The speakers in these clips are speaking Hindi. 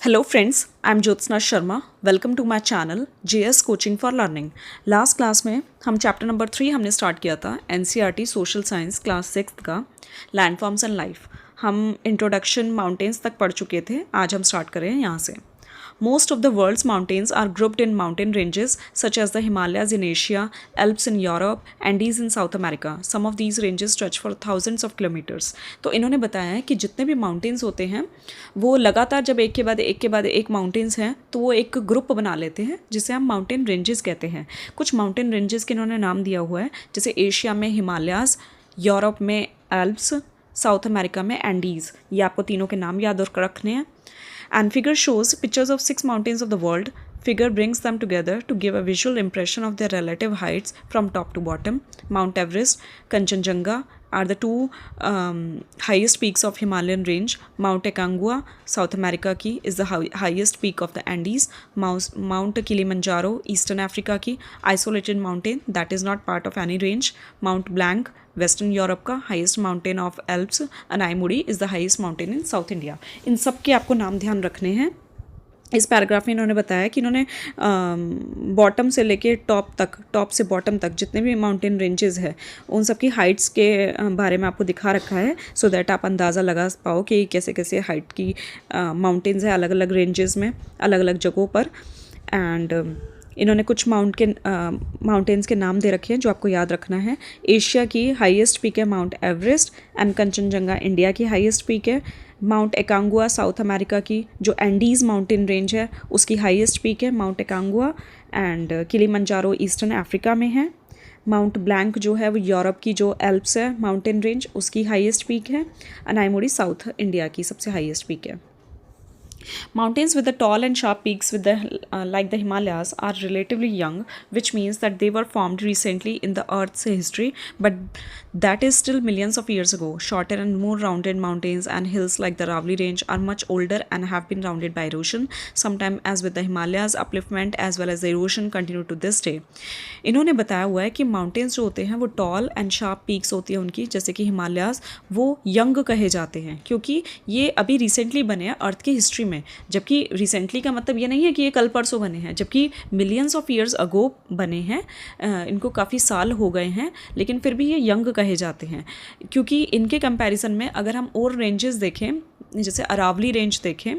Hello friends, I'm Jyotsna Sharma. Welcome to my channel JS Coaching for Learning. Last class में हम चैप्टर नंबर 3 हमने स्टार्ट किया था NCERT सोशल साइंस क्लास 6 का लैंडफॉर्म्स एंड लाइफ। हम इंट्रोडक्शन माउंटेन्स तक पढ़ चुके थे। आज हम स्टार्ट करें यहाँ से। Most of the world's mountains are grouped in mountain ranges such as the Himalayas in Asia, Alps in Europe, Andes in South America. Some of these ranges stretch for thousands of kilometers. तो इन्होंने बताया है कि जितने भी माउंटेन्स होते हैं वो लगातार जब एक के बाद एक माउंटेन्स हैं तो वो एक ग्रुप बना लेते हैं जिसे हम माउंटेन रेंजेस कहते हैं। कुछ माउंटेन रेंजेस के इन्होंने नाम दिया हुआ है, जैसे एशिया में हिमालयाज़, यूरोप में एल्प्स, साउथ अमेरिका में एंडीज़। ये आपको तीनों के नाम याद रखने हैं। And figure shows pictures of 6 mountains of the world. Figure brings them together to give a visual impression of their relative heights from top to bottom. Mount Everest, Kanchenjunga are the two highest peaks of Himalayan range. Mount Aconcagua, South America की is the highest peak of the Andes. Mount Kilimanjaro, Eastern Africa की isolated mountain that is not part of any range. Mount Blanc, western Europe का highest mountain of Alps. Anamudi is the highest mountain in South India. इन सब के आपको नाम ध्यान रखने हैं। इस पैराग्राफ में इन्होंने बताया कि इन्होंने बॉटम से लेके टॉप से बॉटम तक जितने भी माउंटेन रेंजेस है उन सब की हाइट्स के बारे में आपको दिखा रखा है, सो दैट आप अंदाज़ा लगा पाओ कि कैसे कैसे हाइट की माउंटेन्स है अलग अलग रेंजेस में, अलग अलग जगहों पर। एंड इन्होंने कुछ माउंटेन्स के नाम दे रखे हैं जो आपको याद रखना है। एशिया की हाईएस्ट पीक है mount Everest, and Kanchenjunga India की हाईएस्ट पीक है। माउंट एकांगुआ साउथ अमेरिका की जो एंडीज़ माउंटेन रेंज है उसकी हाईएस्ट पीक है mount एकांगुआ। And Kilimanjaro eastern Africa में है। माउंट ब्लैंक जो है वो यूरोप की जो एल्प्स है माउंटेन रेंज उसकी हाईएस्ट पीक है। अनाईमुड़ी साउथ इंडिया की सबसे हाईएस्ट पीक है। Mountains with the tall and sharp peaks like the Himalayas are relatively young, which means that they were formed recently in the Earth's history, but that is still millions of years ago. Shorter and more rounded mountains and hills like the Aravalli Range are much older and have been rounded by erosion. Sometimes, as with the Himalayas, upliftment as well as the erosion continue to this day. इन्होंने बताया हुआ है कि माउंटेन्स जो होते हैं वो टॉल एंड शार्प पीक्स होती है उनकी, जैसे कि हिमालयाज़, वो यंग कहे जाते हैं क्योंकि ये अभी रिसेंटली बने हैं अर्थ की हिस्ट्री में। जबकि रिसेंटली का मतलब ये नहीं है कि ये कल परसों बने हैं, जबकि मिलियंस ऑफ ईयर्स अगो बने हैं। इनको काफ़ी साल हो गए हैं, लेकिन फिर भी ये यंग कहे जाते हैं क्योंकि इनके कंपैरिजन में अगर हम और रेंजेस देखें, जैसे अरावली रेंज देखें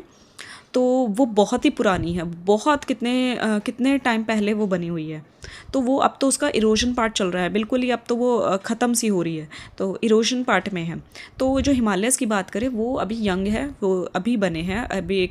तो वो बहुत ही पुरानी है, बहुत कितने टाइम पहले वो बनी हुई है। तो वो अब तो उसका इरोजन पार्ट चल रहा है, बिल्कुल ही अब तो वो ख़त्म सी हो रही है, तो इरोजन पार्ट में है। तो जो हिमालयस की बात करें वो अभी यंग है, वो अभी बने हैं, अभी एक